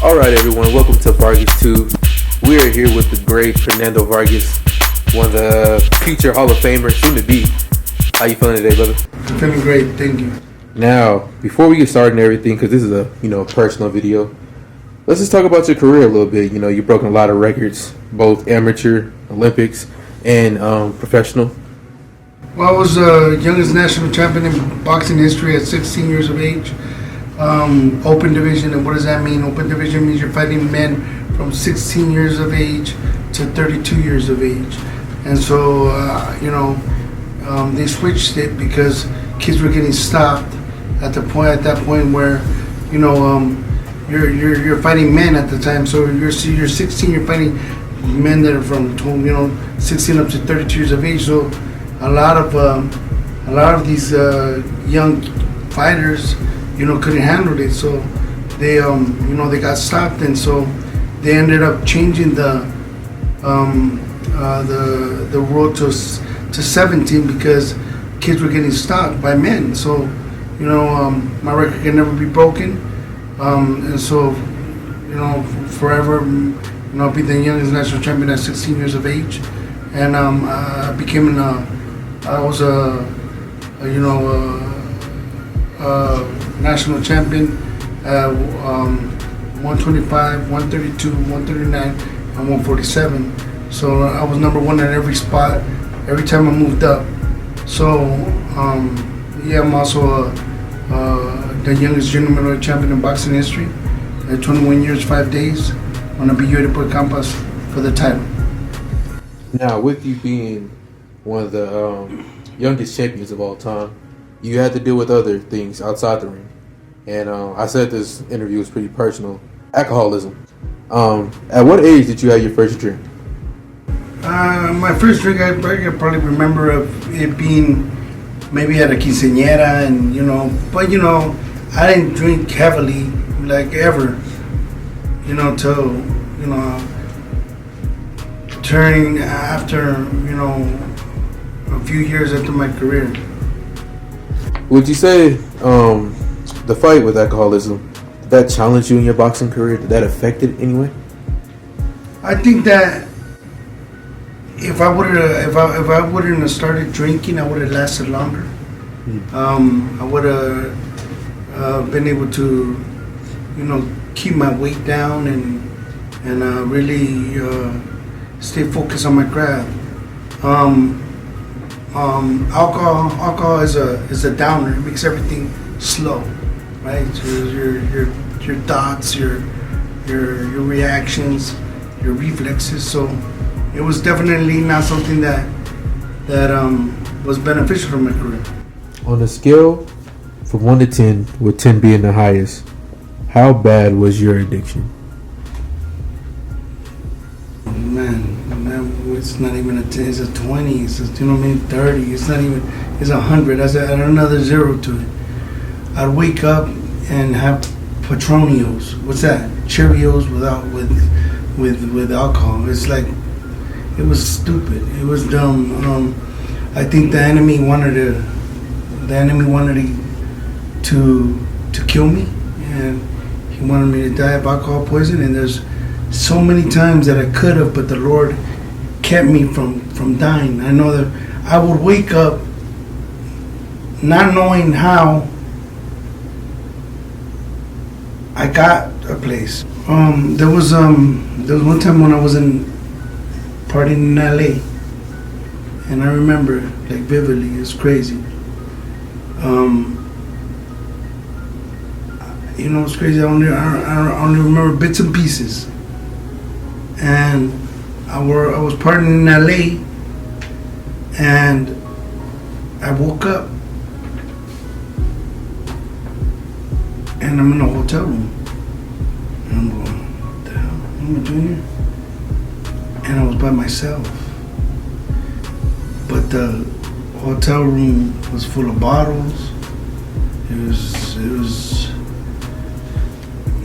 Alright everyone, welcome to Vargas 2. We are here with the great Fernando Vargas, one of the future Hall of Famers, soon to be. How you feeling today, brother? Feeling great, thank you. Now, before we get started and everything, because this is a personal video, let's just talk about your career a little bit. You've broken a lot of records, both amateur, Olympics, and professional. Well, I was the youngest national champion in boxing history at 16 years of age. Open division, and what does that mean? Open division means you're fighting men from 16 years of age to 32 years of age. And so, they switched it because kids were getting stopped at that point where, you're fighting men at the time. So you're 16, you're fighting men that are from 16 up to 32 years of age. So a lot of these young fighters, couldn't handle it. So they got stopped, and so they ended up changing the rule to 17 because kids were getting stopped by men. So my record can never be broken, and so forever, I'll be the youngest national champion at 16 years of age, and I was a national champion at 125, 132, 139, and 147. So I was number one at every spot, every time I moved up. So I'm also the youngest junior middleweight champion in boxing history at 21 years, 5 days. I'm going to be Yuri por Campas for the title. Now, with you being one of the youngest champions of all time, you had to deal with other things outside the ring. And I said this interview was pretty personal. Alcoholism. At what age did you have your first drink? My first drink, I probably remember of it being maybe at a quinceañera, and but I didn't drink heavily like ever, till turning after a few years after my career. Would you say the fight with alcoholism, did that challenge you in your boxing career? Did that affect it anyway? I think that if I wouldn't have started drinking, I would have lasted longer. I would have been able to, keep my weight down and really stay focused on my craft. Alcohol is a downer. It makes everything slow, right? So your thoughts, your reactions, your reflexes. So it was definitely not something that was beneficial for my career. On a scale from 1 to 10, with 10 being the highest, how bad was your addiction? Man, it's not even a 10, it's a 20, it's a 30, it's not even, it's 100, add another zero to it. I'd wake up and have Patronios. What's that? Cheerios with alcohol. It's like, it was stupid, it was dumb. I think the enemy wanted to kill me, and he wanted me to die of alcohol poison, and there's so many times that I could have, but the Lord kept me from dying. I know that I would wake up not knowing how I got a place. There was one time when I was partying in LA, and I remember like vividly. It's crazy. It's crazy. I only remember bits and pieces. And I was partying in LA, and I woke up, and I'm in a hotel room, and I'm going, what the hell? What am I doing here? And I was by myself, but the hotel room was full of bottles. It was.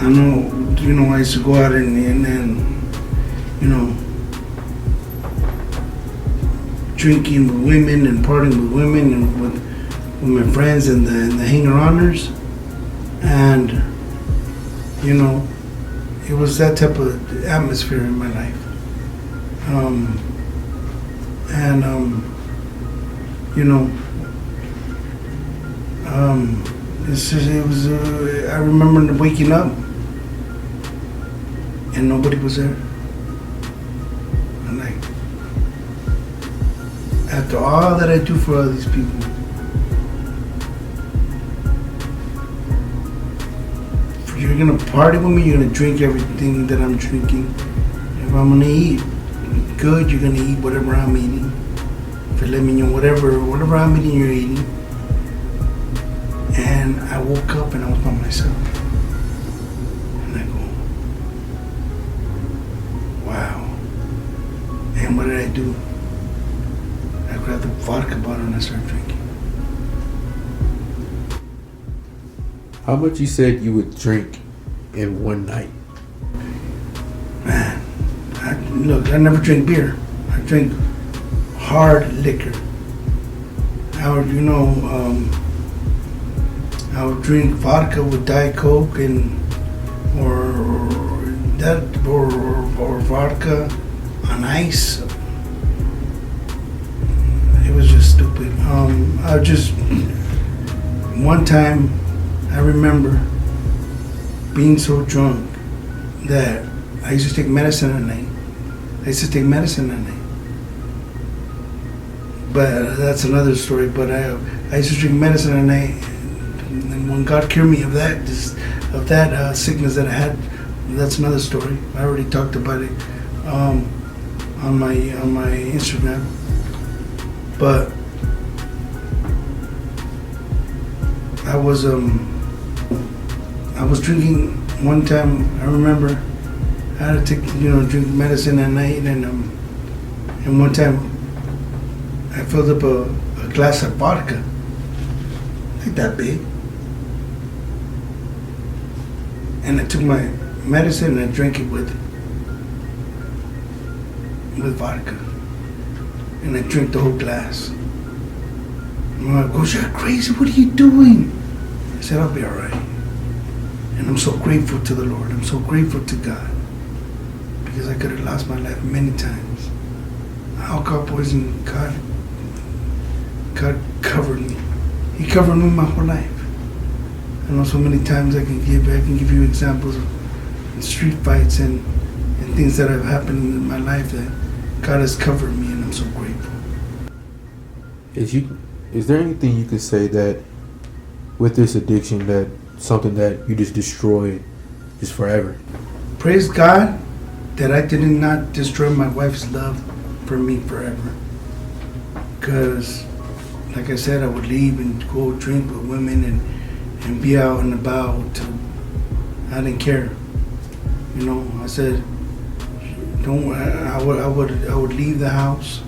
I know. I used to go out and drinking with women and partying with women and with my friends and the hanger-oners, and it was that type of atmosphere in my life. And you know, it was. I remember waking up and nobody was there. And like, after all that I do for all these people, you're gonna party with me. You're gonna drink everything that I'm drinking. If I'm gonna eat good, you're gonna eat whatever I'm eating. Filet mignon, whatever I'm eating, you're eating. And I woke up and I was by myself. And I go, wow. And what did I do? I grabbed the vodka bottle and I started drinking. How much you said you would drink in one night? Man, I never drink beer. I drink hard liquor. I would, I would drink vodka with Diet Coke or vodka on ice. It was just stupid. One time I remember being so drunk that I used to take medicine at night. But that's another story. But I used to drink medicine at night, and when God cured me of that sickness that I had, that's another story. I already talked about it on my Instagram. But I was drinking one time. I remember I had to take drink medicine at night, and one time I filled up a glass of vodka, like that big, and I took my medicine and I drank it with vodka, and I drank the whole glass. My wife goes, "You're crazy, what are you doing?" I said, "I'll be all right." And I'm so grateful to the Lord. I'm so grateful to God, because I could have lost my life many times. Alcohol poisoning, God covered me. He covered me my whole life. I know so many times I can give you examples of street fights and things that have happened in my life that God has covered me, and I'm so grateful. Is there anything you could say that with this addiction, that something that you just destroyed just forever? Praise God that I did not destroy my wife's love for me forever. Because, like I said, I would leave and go drink with women and be out and about. I didn't care. I said, don't. I would leave the house.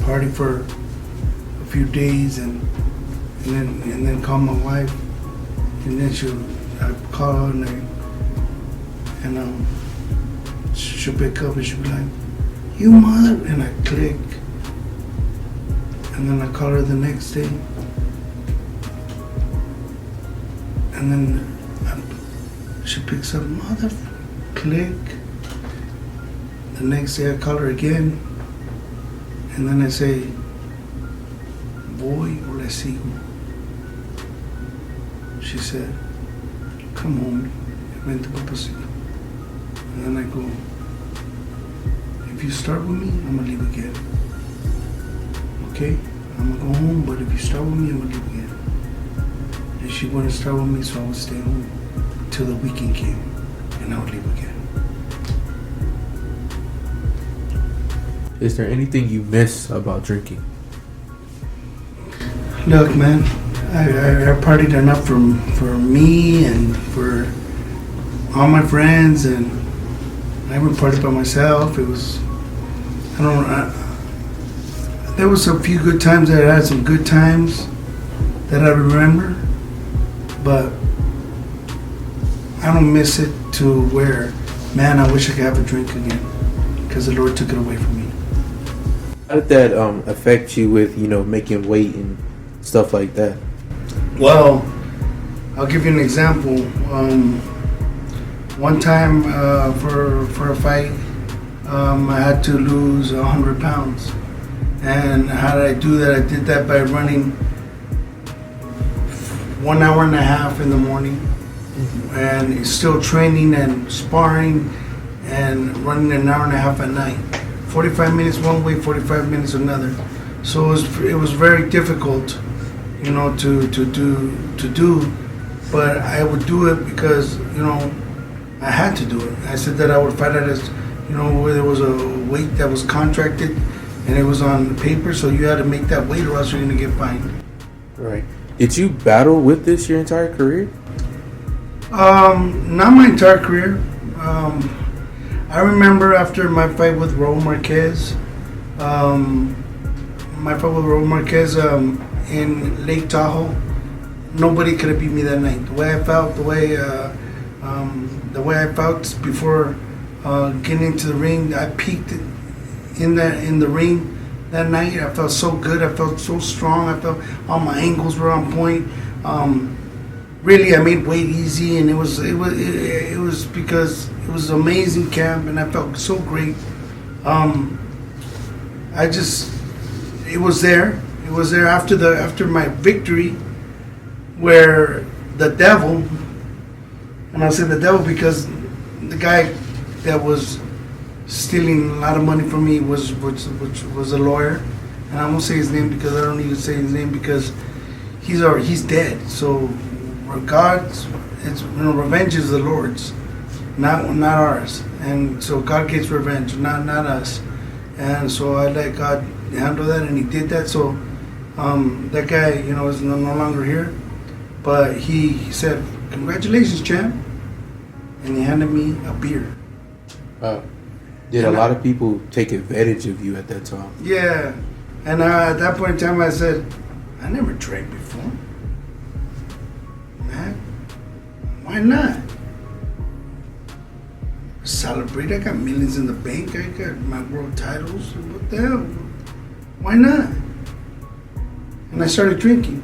Party for a few days and then call my wife, and then I'd call her and she'll pick up and she'll be like, "You mother," and I click, and then I call her the next day, and then she picks up, "Mother," click. The next day I call her again, and then I say, "Voy o le sigo." She said, "Come home, vente papacito." And then I go, "If you start with me, I'm gonna leave again. Okay? I'm gonna go home, but if you start with me, I'm gonna leave again." And she wouldn't start with me, so I would stay home till the weekend came, and I would leave again. Is there anything you miss about drinking? Look, man, I partied enough for me and for all my friends, and I even partied by myself. It was, there was a few good times that I had, some good times that I remember, but I don't miss it to where, man, I wish I could have a drink again, because the Lord took it away from me. How did that affect you with making weight and stuff like that? Well, I'll give you an example. One time for a fight, I had to lose 100 pounds. And how did I do that? I did that by running 1 hour and a half in the morning, and still training and sparring, and running an hour and a half at night. 45 minutes one way, 45 minutes another. So it was very difficult, you know, to do. But I would do it because, you know, I had to do it. I said that I would fight it as, you know, where there was a weight that was contracted and it was on paper, so you had to make that weight or else you're going to get fined. Right. Did you battle with this your entire career? Not my entire career. I remember after my fight with Raul Marquez, in Lake Tahoe, nobody could have beat me that night. The way I felt, the way I felt before getting into the ring, I peaked in the ring that night. I felt so good. I felt so strong. I felt all my angles were on point. Really, I made weight easy, and it was because it was an amazing camp, and I felt so great. It was there. It was there after my victory, where the devil, and I'll say the devil because the guy that was stealing a lot of money from me was a lawyer, and I won't say his name because I don't need to say his name because he's dead. So revenge is the Lord's, not ours, and so God gets revenge, not us, and so I let God handle that, and He did that. So that guy, you know, is no longer here, but he said, "Congratulations, champ," and he handed me a beer. Did a lot of people take advantage of you at that time? Yeah, and at that point in time, I said, "I never drank before, man. Why not? Celebrate. I got millions in the bank. I got my world titles. What the hell? Why not?" And I started drinking.